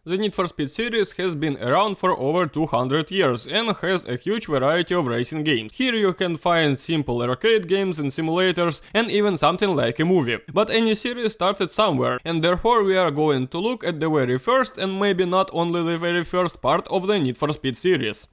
The Need for Speed series has been around for over 200 years and has a huge variety of racing games. Here you can find simple arcade games and simulators and even something like a movie. But any series started somewhere, and therefore we are going to look at the very first and maybe not only the very first part of the Need for Speed series.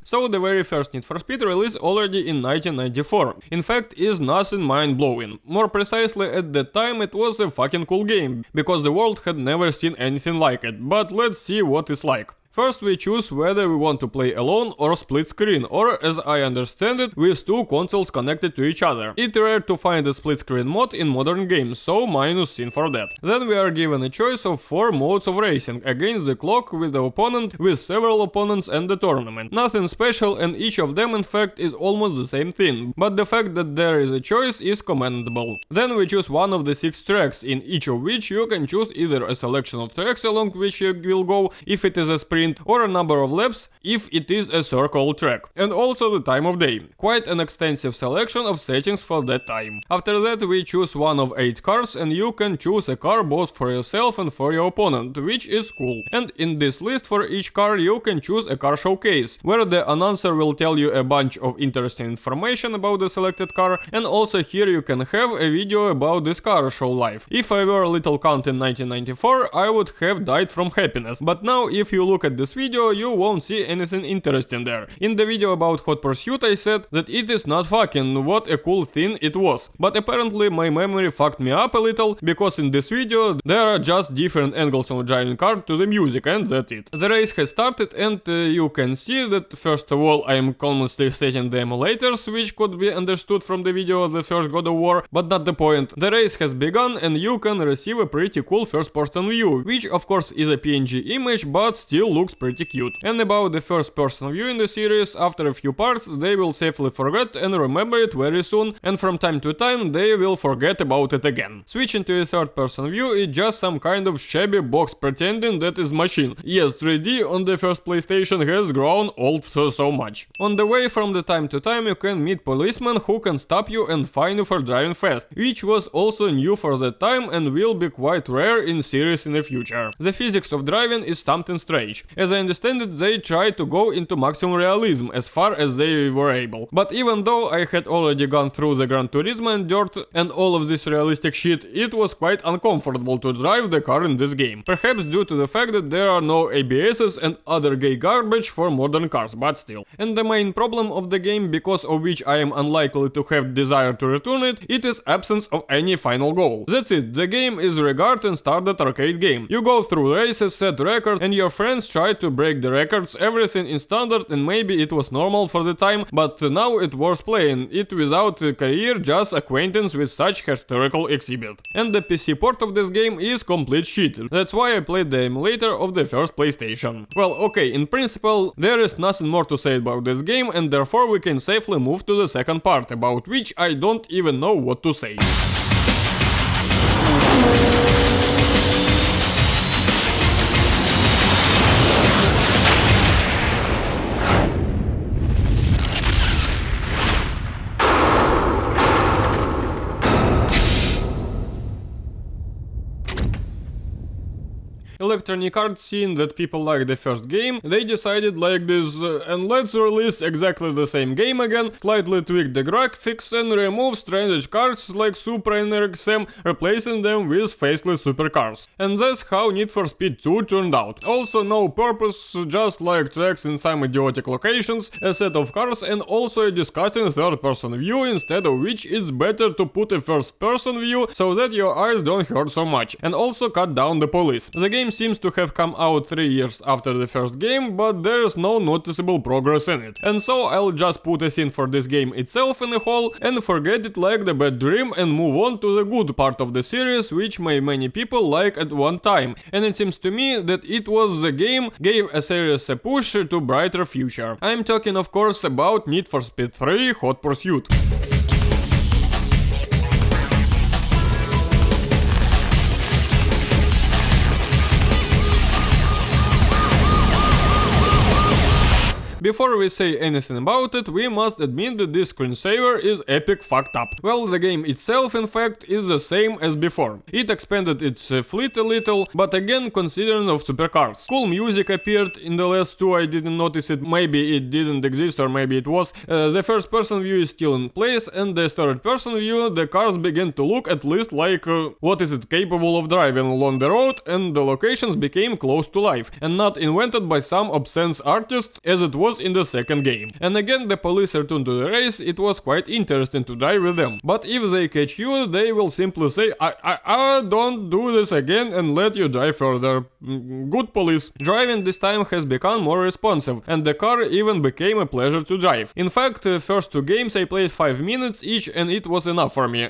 So the very first Need for Speed released already in 1994. In fact, is nothing mind-blowing. More precisely, at that time it was a fucking cool game, because the world had never seen anything like it, but let's see what it's like. First we choose whether we want to play alone or split screen, or as I understand it, with two consoles connected to each other. It's rare to find a split screen mod in modern games, so minus sin for that. Then we are given a choice of 4 modes of racing, against the clock, with the opponent, with several opponents and the tournament. Nothing special, and each of them in fact is almost the same thing, but the fact that there is a choice is commendable. Then we choose one of the 6 tracks, in each of which you can choose either a selection of tracks along which you will go if it is a sprint, or a number of laps if it is a circle track, and also the time of day. Quite an extensive selection of settings for that time. After that we choose one of 8 cars, and you can choose a car both for yourself and for your opponent, which is cool. And in this list for each car you can choose a car showcase, where the announcer will tell you a bunch of interesting information about the selected car, and also here you can have a video about this car show live. If I were a little cunt in 1994, I would have died from happiness, but now if you look at this video you won't see anything interesting there. In the video about Hot Pursuit I said that it is not fucking what a cool thing it was, but apparently my memory fucked me up a little, because in this video there are just different angles on driving car to the music, and that's it. The race has started, and you can see that first of all I am constantly setting the emulators, which could be understood from the video of the first God of War, but not the point. The race has begun and you can receive a pretty cool first person view, which of course is a PNG image but still looks pretty cute. And about the first person view in the series, after a few parts they will safely forget and remember it very soon, and from time to time they will forget about it again. Switching to a third person view is just some kind of shabby box pretending that is machine. Yes, 3D on the first PlayStation has grown old so much. On the way from the time to time you can meet policemen who can stop you and fine you for driving fast, which was also new for that time and will be quite rare in series in the future. The physics of driving is something strange. As I understand it, they tried to go into maximum realism as far as they were able. But even though I had already gone through the Gran Turismo and Dirt and all of this realistic shit, it was quite uncomfortable to drive the car in this game. Perhaps due to the fact that there are no ABSs and other gay garbage for modern cars, but still. And the main problem of the game, because of which I am unlikely to have desire to return it, it is absence of any final goal. That's it, the game is regard and standard arcade game. You go through races, set records, and your friends try to break the records, everything in standard, and maybe it was normal for the time, but now it was playing it without a career, just acquaintance with such historical exhibit. And the PC port of this game is complete shit. That's why I played the emulator of the first PlayStation. Well, okay, in principle, there is nothing more to say about this game, and therefore we can safely move to the second part, about which I don't even know what to say. Electronic Arts, seeing that people like the first game, they decided like this, and let's release exactly the same game again, slightly tweak the graphics and remove strange cars like Supra and RXM, replacing them with faceless supercars. And that's how Need for Speed 2 turned out. Also no purpose, just like tracks in some idiotic locations, a set of cars, and also a disgusting third-person view, instead of which it's better to put a first-person view so that your eyes don't hurt so much, and also cut down the police. The game seems to have come out 3 years after the first game, but there is no noticeable progress in it. And so I'll just put a scene for this game itself in a hole and forget it like the bad dream and move on to the good part of the series, which many people like at one time. And it seems to me that it was the game gave a series a push to brighter future. I'm talking of course about Need for Speed 3 Hot Pursuit. Before we say anything about it, we must admit that this screensaver is epic fucked up. Well, the game itself in fact is the same as before. It expanded its fleet a little, but again considering of supercars. Cool music appeared in the last two, I didn't notice it, maybe it didn't exist or maybe it was. The first person view is still in place, and the third person view, the cars begin to look at least like what is it capable of driving along the road, and the locations became close to life, and not invented by some obscene artist as it was in the second game. And again, the police returned to the race, it was quite interesting to drive with them. But if they catch you, they will simply say, I don't do this again, and let you drive further. Good police. Driving this time has become more responsive, and the car even became a pleasure to drive. In fact, the first two games I played 5 minutes each, and it was enough for me.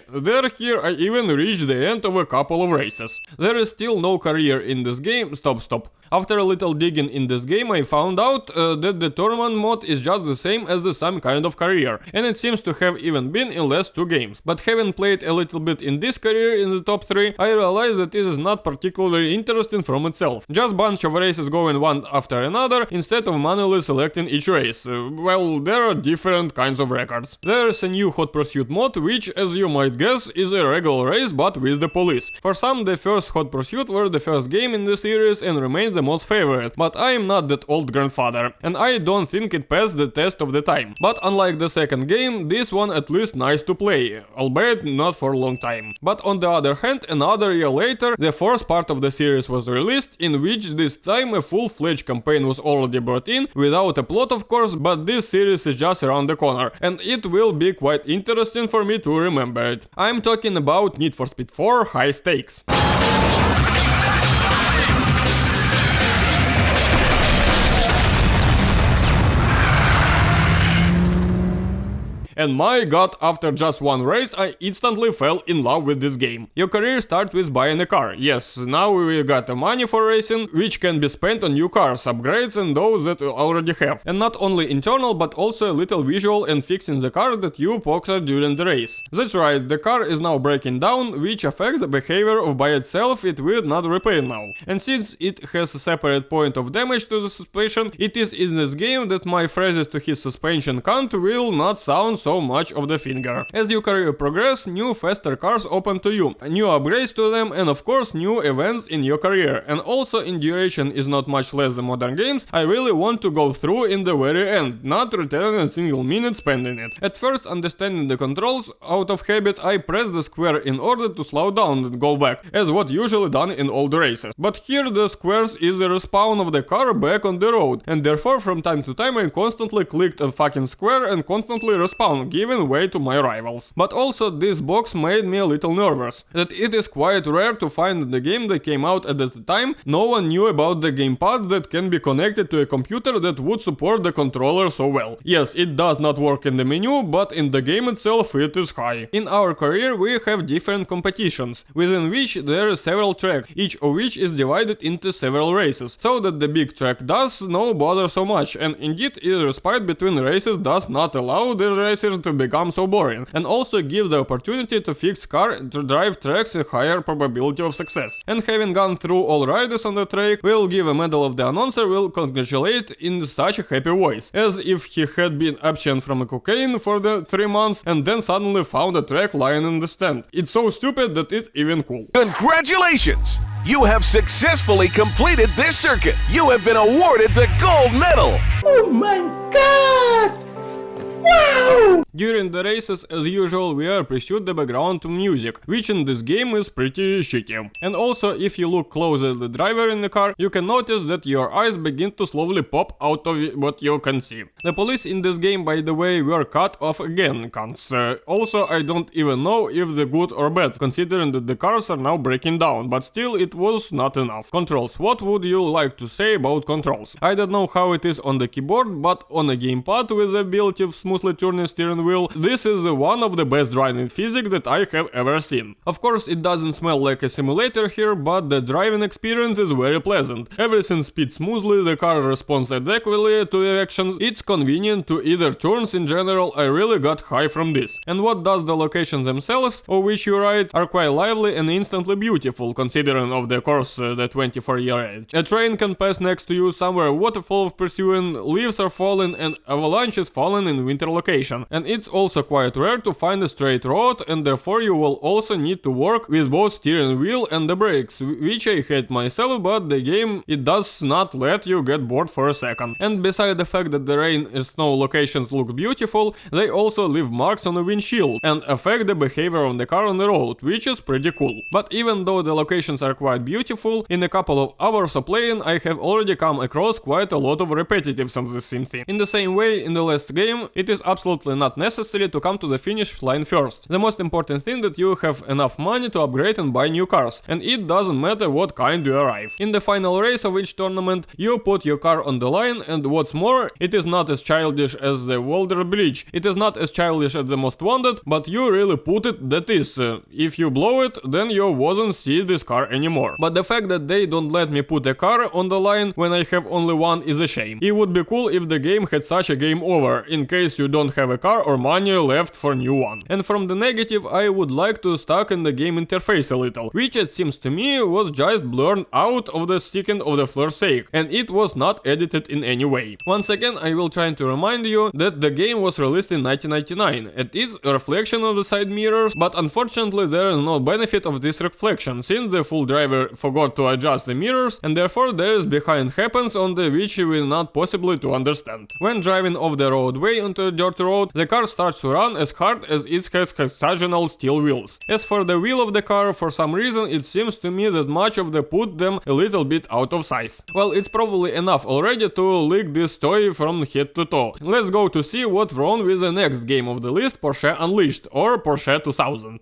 Here I even reached the end of a couple of races. There is still no career in this game. Stop. After a little digging in this game, I found out that the tournament mode is just the same as the some kind of career, and it seems to have even been in last two games. But having played a little bit in this career in the top 3, I realized that it is not particularly interesting from itself. Just bunch of races going one after another, instead of manually selecting each race. Well, there are different kinds of records. There is a new Hot Pursuit mode, which, as you might guess, is a regular race but with the police. For some, the first Hot Pursuit were the first game in the series and remains the most favorite, but I am not that old grandfather, and I don't think it passed the test of the time. But unlike the second game, this one at least nice to play, albeit not for a long time. But on the other hand, another year later, the fourth part of the series was released, in which this time a full-fledged campaign was already brought in, without a plot of course, but this series is just around the corner, and it will be quite interesting for me to remember it. I'm talking about Need for Speed 4 High Stakes. And my god, after just one race, I instantly fell in love with this game. Your career starts with buying a car. Yes, now we got the money for racing, which can be spent on new cars, upgrades and those that you already have. And not only internal, but also a little visual and fixing the car that you pocketed during the race. That's right, the car is now breaking down, which affects the behavior of by itself, it will not repair now. And since it has a separate point of damage to the suspension, it is in this game that my phrases to his suspension count will not sound so much of the finger. As your career progresses, new faster cars open to you, new upgrades to them, and of course new events in your career. And also in duration is not much less than modern games, I really want to go through in the very end, not returning a single minute spending it. At first, understanding the controls, out of habit I press the square in order to slow down and go back, as what usually done in all the races. But here the squares is the respawn of the car back on the road, and therefore from time to time I constantly clicked on fucking square and constantly respawn, giving way to my rivals. But also this box made me a little nervous, that it is quite rare to find in the game that came out at the time, no one knew about the gamepad that can be connected to a computer that would support the controller so well. Yes, it does not work in the menu, but in the game itself it is high. In our career we have different competitions, within which there are several tracks, each of which is divided into several races, so that the big track does not bother so much, and indeed a respite between races does not allow the racers to become so boring, and also give the opportunity to fix car to drive tracks a higher probability of success. And having gone through all riders on the track, will give a medal of the announcer will congratulate in such a happy voice, as if he had been absent from a cocaine for the 3 months and then suddenly found a track lying in the stand. It's so stupid that it's even cool. Congratulations! You have successfully completed this circuit. You have been awarded the gold medal. Oh my god! Wow! During the races, as usual, we are pursued the background music, which in this game is pretty shitty. And also, if you look closer at the driver in the car, you can notice that your eyes begin to slowly pop out of what you can see. The police in this game, by the way, were cut off again, cunts. Also, I don't even know if they're good or bad, considering that the cars are now breaking down, but still it was not enough. Controls. What would you like to say about controls? I don't know how it is on the keyboard, but on a gamepad with the ability of smooth smoothly turning steering wheel, this is one of the best driving physics that I have ever seen. Of course, it doesn't smell like a simulator here, but the driving experience is very pleasant. Everything speeds smoothly, the car responds adequately to the actions, it's convenient to either turns. In general, I really got high from this. And what does the locations themselves, of which you ride, are quite lively and instantly beautiful, considering of the course the 24-year age. A train can pass next to you, somewhere waterfall of pursuing, leaves are falling and avalanche is falling in winter location. And it's also quite rare to find a straight road, and therefore you will also need to work with both steering wheel and the brakes, which I hate myself, but the game, it does not let you get bored for a second. And beside the fact that the rain and snow locations look beautiful, they also leave marks on the windshield and affect the behavior of the car on the road, which is pretty cool. But even though the locations are quite beautiful, in a couple of hours of playing I have already come across quite a lot of repetitives of the same thing. In the same way, in the last game, it is absolutely not necessary to come to the finish line first. The most important thing that you have enough money to upgrade and buy new cars, and it doesn't matter what kind you arrive. In the final race of each tournament, you put your car on the line, and what's more, it is not as childish as the Walder Bridge. It is not as childish as the Most Wanted, but you really put it, that is, if you blow it, then you won't see this car anymore. But the fact that they don't let me put a car on the line when I have only one is a shame. It would be cool if the game had such a game over, in case you don't have a car or money left for new one. And from the negative, I would like to stuck in the game interface a little, which it seems to me was just blurred out of the sticking of the flirt's sake, and it was not edited in any way. Once again, I will try to remind you that the game was released in 1999, and it's a reflection of the side mirrors, but unfortunately there is no benefit of this reflection, since the full driver forgot to adjust the mirrors, and therefore there is behind happens on the which you will not possibly to understand. When driving off the roadway onto a dirt road, the car starts to run as hard as it has hexagonal steel wheels. As for the wheel of the car, for some reason it seems to me that much of the put them a little bit out of size. Well, it's probably enough already to lick this toy from head to toe. Let's go to see what's wrong with the next game of the list, Porsche Unleashed, or Porsche 2000.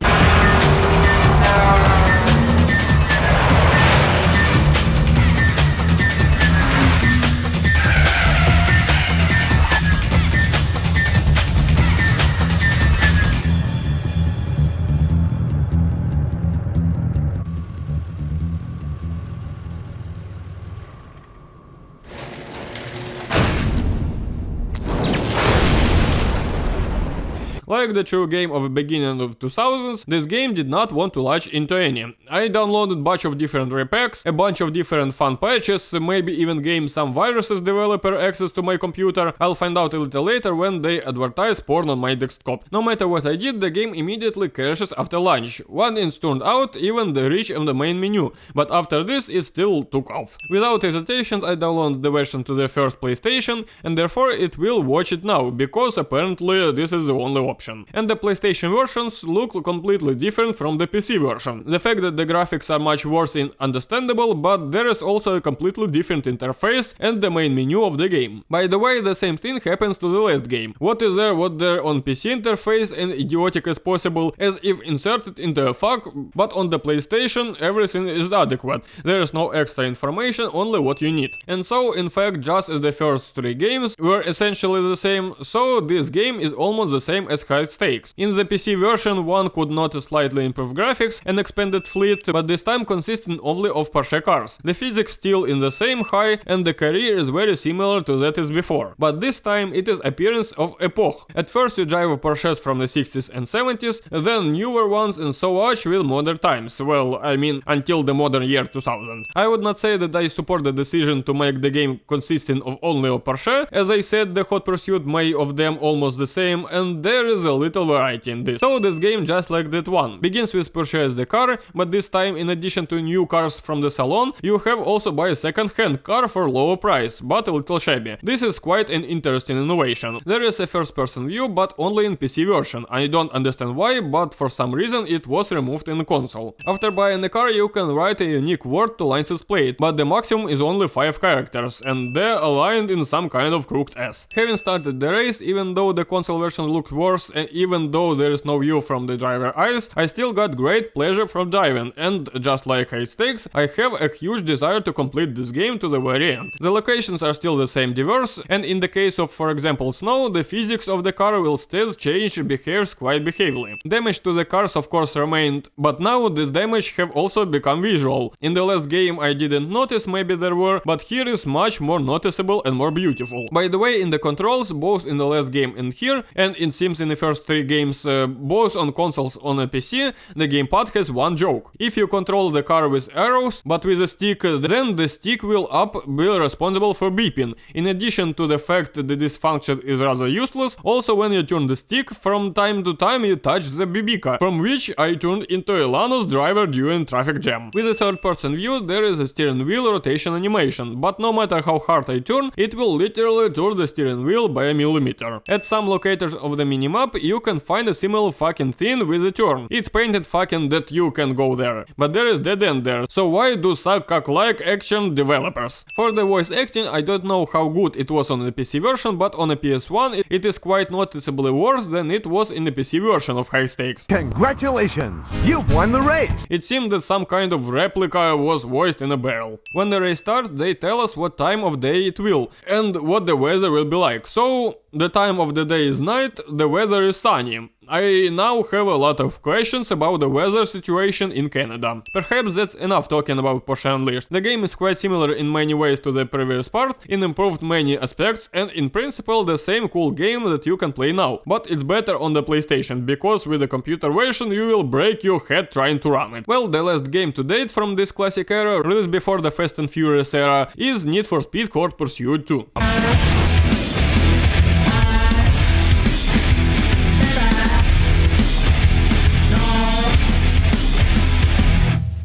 Like the true game of the beginning of 2000s, this game did not want to latch into any. I downloaded a bunch of different repacks, a bunch of different fun patches, maybe even gained some viruses developer access to my computer. I'll find out a little later when they advertise porn on my desktop. No matter what I did, the game immediately crashes after launch. One inch turned out, even the reach in the main menu, but after this it still took off. Without hesitation, I downloaded the version to the first PlayStation, and therefore it will watch it now, because apparently this is the only option. And the PlayStation versions look completely different from the PC version. The fact that the graphics are much worse is understandable, but there is also a completely different interface and the main menu of the game. By the way, the same thing happens to the last game. What there on PC interface and idiotic as possible, as if inserted into a fuck, but on the PlayStation everything is adequate. There is no extra information, only what you need. And so, in fact, just as the first three games were essentially the same, so this game is almost the same as High Stakes. In the PC version, one could notice slightly improved graphics and expanded fleet, but this time consisting only of Porsche cars. The physics still in the same high, and the career is very similar to that as before. But this time it is appearance of epoch. At first you drive Porsches from the 60s and 70s, then newer ones, and so much with modern times. Well, I mean, until the modern year 2000. I would not say that I support the decision to make the game consisting of only of Porsche. As I said, the Hot Pursuit made of them almost the same, and there is a little variety in this. So this game, just like that one, begins with Porsche as the car, but this time in addition to new cars from the salon, you have also buy a second-hand car for lower price, but a little shabby. This is quite an interesting innovation. There is a first-person view, but only in PC version. I don't understand why, but for some reason it was removed in the console. After buying a car, you can write a unique word to license plate, but the maximum is only 5 characters, and they're aligned in some kind of crooked S. Having started the race, even though the console version looked worse, course, and even though there is no view from the driver eyes, I still got great pleasure from driving, and just like High Stakes, I have a huge desire to complete this game to the very end. The locations are still the same diverse, and in the case of, for example, snow, the physics of the car will still change behaves quite behaviorally. Damage to the cars of course remained, but now this damage have also become visual. In the last game I didn't notice, maybe there were, but here is much more noticeable and more beautiful. By the way, in the controls, both in the last game and here, and it seems in the first 3 games, both on consoles on a PC, the gamepad has one joke. If you control the car with arrows, but with a stick, then the stick wheel up will responsible for beeping. In addition to the fact that this function is rather useless, also when you turn the stick, from time to time you touch the Bibika, from which I turned into a Lanus driver during traffic jam. With a third-person view, there is a steering wheel rotation animation, but no matter how hard I turn, it will literally turn the steering wheel by a millimeter. At some locators of the minimap, you can find a similar fucking thing with a turn. It's painted fucking that you can go there, but there is dead end there, so why do suck cock-like action developers? For the voice acting, I don't know how good it was on the PC version, but on a PS1 it is quite noticeably worse than it was in the PC version of High Stakes. Congratulations! You've won the race! It seemed that some kind of replica was voiced in a barrel. When the race starts, they tell us what time of day it will, and what the weather will be like. So, the time of the day is night, the weather is sunny. I now have a lot of questions about the weather situation in Canada. Perhaps that's enough talking about Porsche Unleashed. The game is quite similar in many ways to the previous part, it improved many aspects, and in principle the same cool game that you can play now. But it's better on the PlayStation, because with the computer version you will break your head trying to run it. Well, the last game to date from this classic era, released before the Fast and Furious era, is Need for Speed Hot Pursuit 2.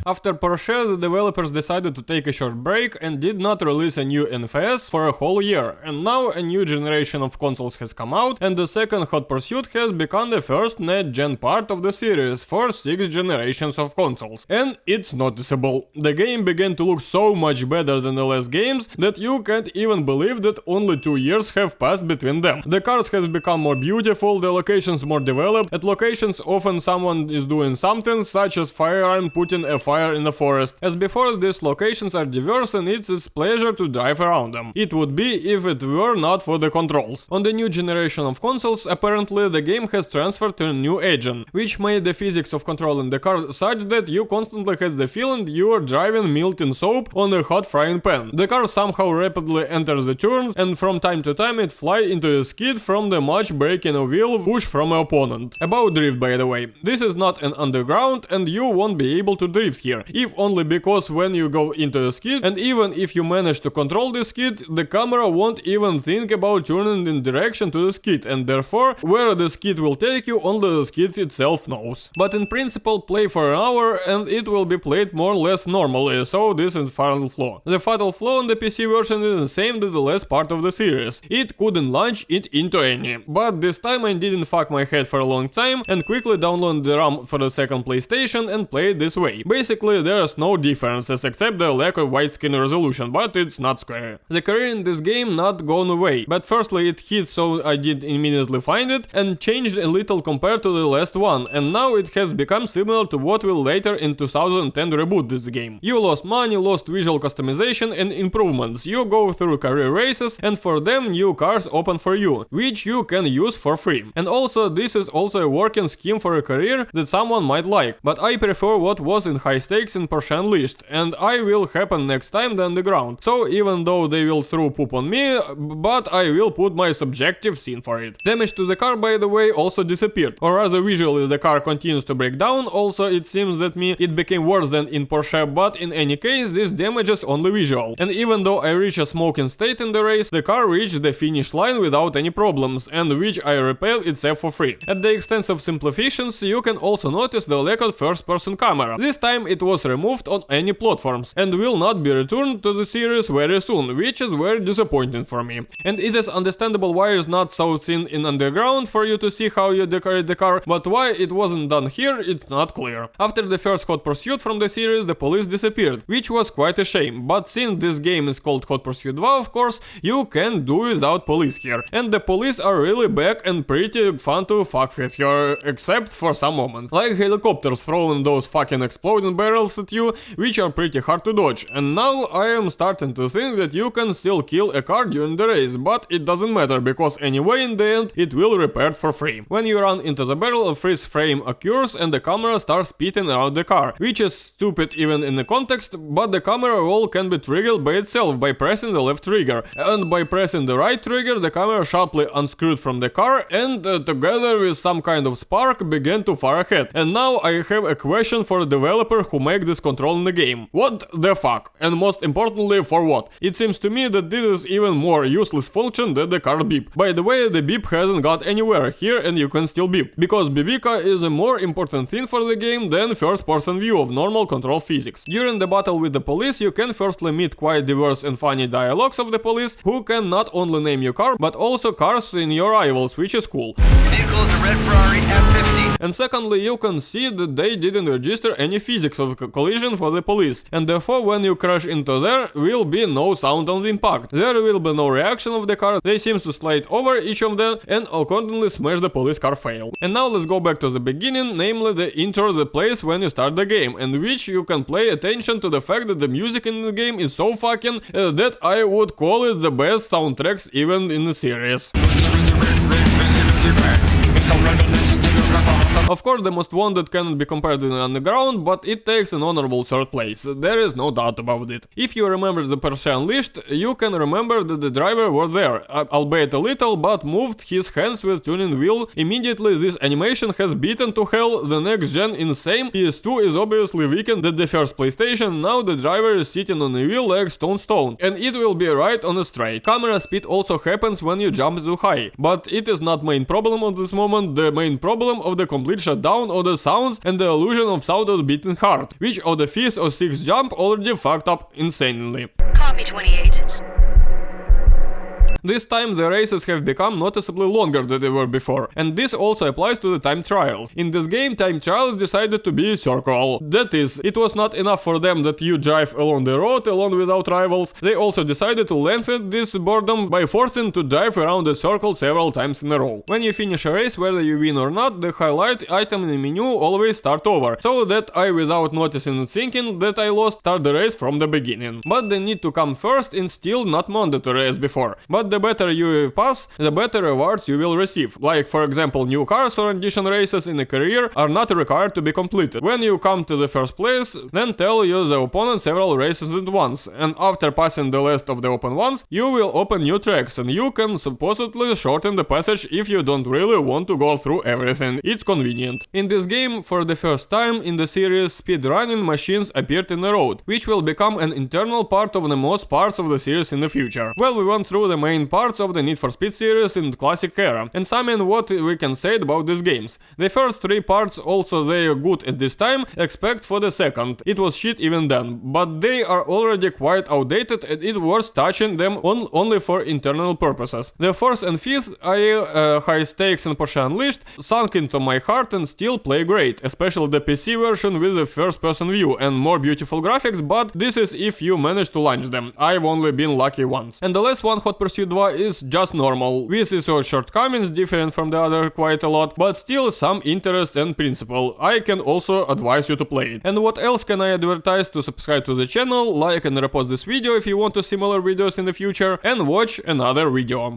After Porsche, the developers decided to take a short break and did not release a new NFS for a whole year, and now a new generation of consoles has come out, and the second Hot Pursuit has become the first next-gen part of the series for 6 generations of consoles. And it's noticeable. The game began to look so much better than the last games that you can't even believe that only 2 years have passed between them. The cars have become more beautiful, the locations more developed. At locations often someone is doing something, such as firearm putting a fire in the forest. As before, these locations are diverse and it is pleasure to drive around them. It would be if it were not for the controls. On the new generation of consoles, apparently the game has transferred to a new engine, which made the physics of controlling the car such that you constantly had the feeling you are driving melting soap on a hot frying pan. The car somehow rapidly enters the turns, and from time to time it flies into a skid from the much breaking a wheel push from an opponent. About drift, by the way, this is not an underground and you won't be able to drift here, if only because when you go into a skid, and even if you manage to control the skid, the camera won't even think about turning in direction to the skid, and therefore where the skid will take you only the skid itself knows. But in principle, play for an hour and it will be played more or less normally, so this is fatal flaw. The fatal flaw on the PC version is the same as the last part of the series. It couldn't launch it into any. But this time I didn't fuck my head for a long time and quickly downloaded the ROM for the second PlayStation and played this way. Basically there's no differences except the lack of widescreen resolution, but it's not scary. The career in this game not gone away, but firstly it hit, so I did immediately find it, and changed a little compared to the last one, and now it has become similar to what will later in 2010 reboot this game. You lost money, lost visual customization and improvements, you go through career races, and for them new cars open for you, which you can use for free. And also this is also a working scheme for a career that someone might like, but I prefer what was in High Stakes in Porsche Unleashed, and I will happen next time the underground. So even though they will throw poop on me, but I will put my subjective scene for it. Damage to the car, by the way, also disappeared, or rather visually the car continues to break down. Also it seems that it became worse than in Porsche, but in any case this damage is only visual. And even though I reached a smoking state in the race, the car reached the finish line without any problems, and which I repelled itself for free. At the expense of simplifications, you can also notice the lack of first-person camera. This time it was removed on any platforms and will not be returned to the series very soon, which is very disappointing for me. And it is understandable why it's not so thin in Underground for you to see how you decorate the car, but why it wasn't done here, it's not clear. After the first Hot Pursuit from the series, the police disappeared, which was quite a shame, but since this game is called Hot Pursuit 2, of course, you can do without police here. And the police are really back and pretty fun to fuck with here, except for some moments. Like helicopters throwing those fucking exploding barrels at you, which are pretty hard to dodge. And now I am starting to think that you can still kill a car during the race, but it doesn't matter, because anyway in the end it will repair for free. When you run into the barrel, a freeze frame occurs and the camera starts spitting around the car, which is stupid even in the context, but the camera roll can be triggered by itself by pressing the left trigger, and by pressing the right trigger the camera sharply unscrewed from the car and together with some kind of spark began to fire ahead. And now I have a question for the developer who make this control in the game. What the fuck? And most importantly, for what? It seems to me that this is even more useless function than the car beep. By the way, the beep hasn't got anywhere here and you can still beep, because Bibica is a more important thing for the game than first person view of normal control physics. During the battle with the police you can firstly meet quite diverse and funny dialogues of the police, who can not only name your car but also cars in your rivals, which is cool. Vehicle is a red Ferrari F50. And secondly, you can see that they didn't register any physics of collision for the police, and therefore when you crash into there will be no sound on the impact. There will be no reaction of the car, they seem to slide over each of them and accordingly smash the police car fail. And now let's go back to the beginning, namely the intro that plays when you start the game, and which you can pay attention to the fact that the music in the game is so fucking that I would call it the best soundtracks even in the series. Of course, the Most Wanted cannot be compared in Underground, but it takes an honorable third place, there is no doubt about it. If you remember the Porsche Unleashed, you can remember that the driver was there, albeit a little, but moved his hands with tuning wheel. Immediately this animation has beaten to hell the next gen insane. PS2 is obviously weakened at the first PlayStation, now the driver is sitting on a wheel like stone, and it will be right on a straight. Camera speed also happens when you jump too high, but it is not main problem at this moment. The main problem of the complete shutdown of the sounds and the illusion of sound of beating heart, which of the 5th or 6th jump already fucked up insanely. Copy 28. This time the races have become noticeably longer than they were before, and this also applies to the time trials. In this game, time trials decided to be circular. That is, it was not enough for them that you drive along the road alone without rivals, they also decided to lengthen this boredom by forcing to drive around the circle several times in a row. When you finish a race, whether you win or not, the highlight item in the menu always start over, so that I, without noticing and thinking that I lost, start the race from the beginning. But they need to come first and still not mandatory as before. But the better you pass, the better rewards you will receive. Like for example, new cars or addition races in a career are not required to be completed. When you come to the first place, then tell you the opponent several races at once, and after passing the last of the open ones, you will open new tracks, and you can supposedly shorten the passage if you don't really want to go through everything. It's convenient. In this game, for the first time in the series, speedrunning machines appeared in the road, which will become an internal part of the most parts of the series in the future. Well, we went through the main parts of the Need for Speed series in the classic era, and summing what we can say about these games. The first 3 parts, also they are good at this time, except for the second. It was shit even then, but they are already quite outdated and it was touching them only for internal purposes. The 4th and 5th, High Stakes and Porsche Unleashed, sunk into my heart and still play great, especially the PC version with the first person view and more beautiful graphics, but this is if you manage to launch them. I've only been lucky once. And the last one, Hot Pursuit 2, is just normal, with its shortcomings different from the other quite a lot, but still some interest and principle. I can also advise you to play it. And what else can I advertise? To subscribe to the channel, like and repost this video if you want to similar videos in the future, and watch another video.